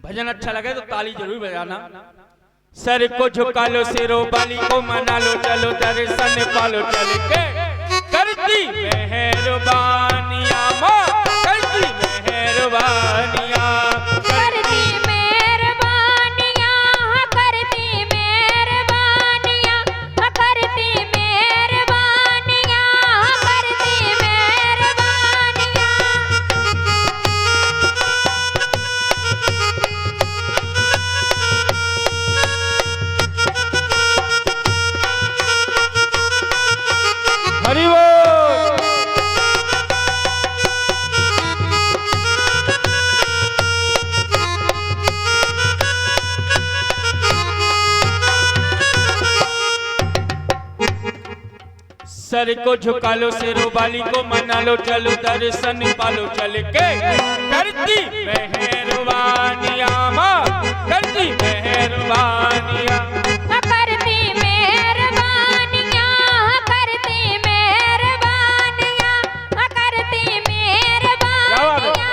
भजन अच्छा लगे तो ताली जरूर बजाना। सर को झुका लो, सिरो बाली को मना लो, चलो दर्शन पालो चल के। करती मेहरबानियां माँ, करती मेहरबानियां, करती मेहरबानियां, करती मेहरबानियां, करती मेहरबानियां, करती मेहरबानियां। हरि बोल। सर को झुका लो, सिरो बाली को मना लो, चलो दर्शन पालो चल के। करती मेहरबानियां माँ, करती मेहरबानियां, करती मेहरबानियां, करती मेहरबानियां, करती मेहरबानियां,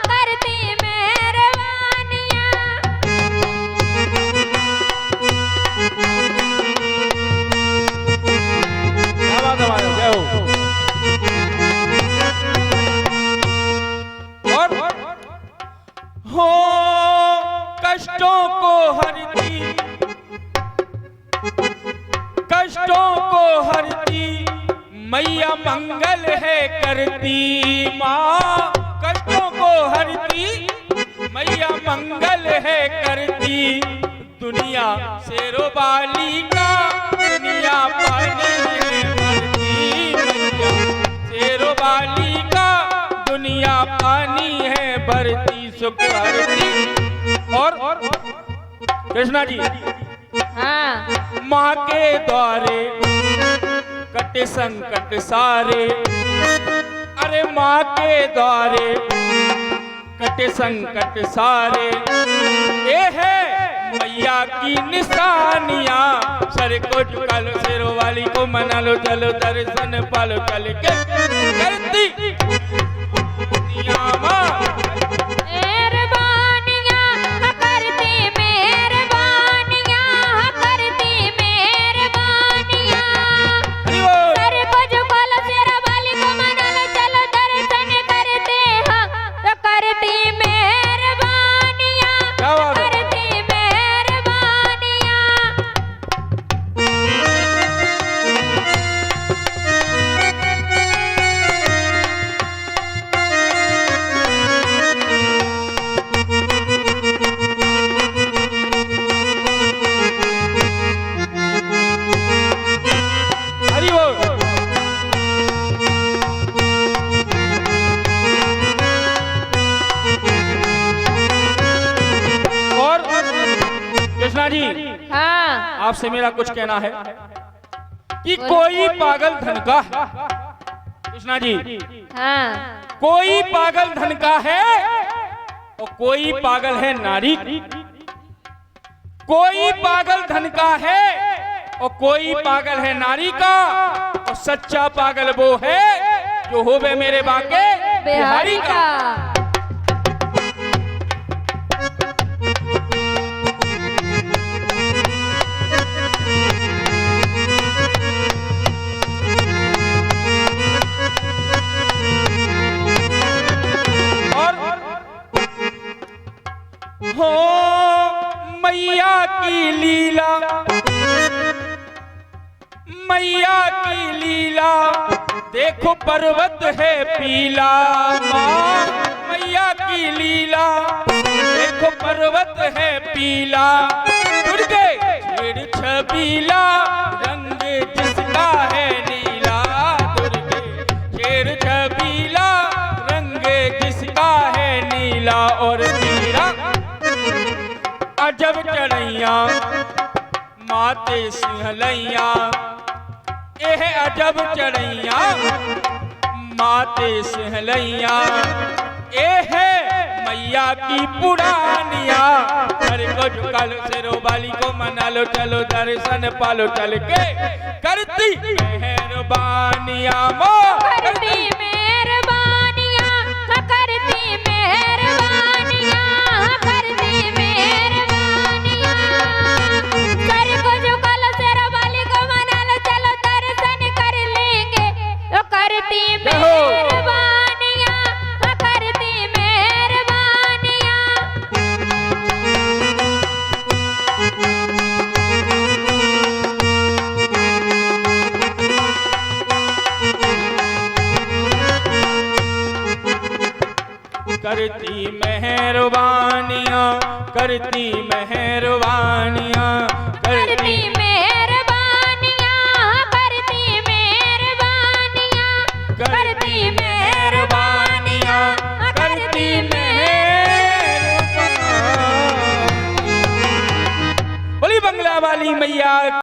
करती मेहरबानियां। जय हो। और हो कष्टों को हरती, कष्टों को हरती मैया मंगल है करती माँ। कष्टों को हरती मैया मंगल है करती। दुनिया शेरों वाली का दुनिया पानी है भरती। मैया शेरों वाली का दुनिया पानी है भरती। सुख हरती। और कृष्णा जी, हाँ, माँ के द्वारे कटे संकट सारे। अरे माँ के द्वारे कटे संकट सारे। ये है मैया की निशानियां। सर को झुका लो, सिरों वाली को मना लो, चलो दर्शन पालो चल के। करती दुनिया माँ, मेहरबानियां, करती मेहरबानियां, करती मेहरबानियां। हरि बोल। सर को झुका लो, सिरों वाली को मना लो, चलो दर्शन करते हैं तो करती मेहरबानियां, क्या बात है? करती मेहरबानियां। हरि बोल। और कृष्णा जी, हाँ, आपसे मेरा कुछ कहना है कि कोई पागल धन का है। कृष्णा जी, हाँ, कोई पागल धन का है और कोई पागल है नारी। कोई पागल धन का है और कोई पागल है नारी का। और सच्चा पागल वो है जो होवे मेरे बाके बिहारी का। और हो मैया की लीला, मैया की लीला देखो पर्वत है पीला। माँ मैया की लीला देखो पर्वत है पीला। दुर्गे छेड़ छबीला रंग जिसका है नीला। दुर्गे छेड़ छबीला रंग जिसका है नीला। और मीरा अजब चढ़ैया माते सिंहलैया। एह अजब चढ़ैया माते सिंहलैया। एह मैया की पुरानिया। सर को झुका लो, सिरों वाली को मना लो, चलो दर्शन पालो चल के। करती मेहरबानियां माँ, करती मेहरबानियां, करती मेहरबानियां, करती करती मेहरबानियाँ, करती मेहरबानियाँ, करती मेहरबानियाँ, करती मेहरबानियाँ, करती मेहरबानियाँ, करती मेहरबानियाँ। बोली बंगला वाली मैया।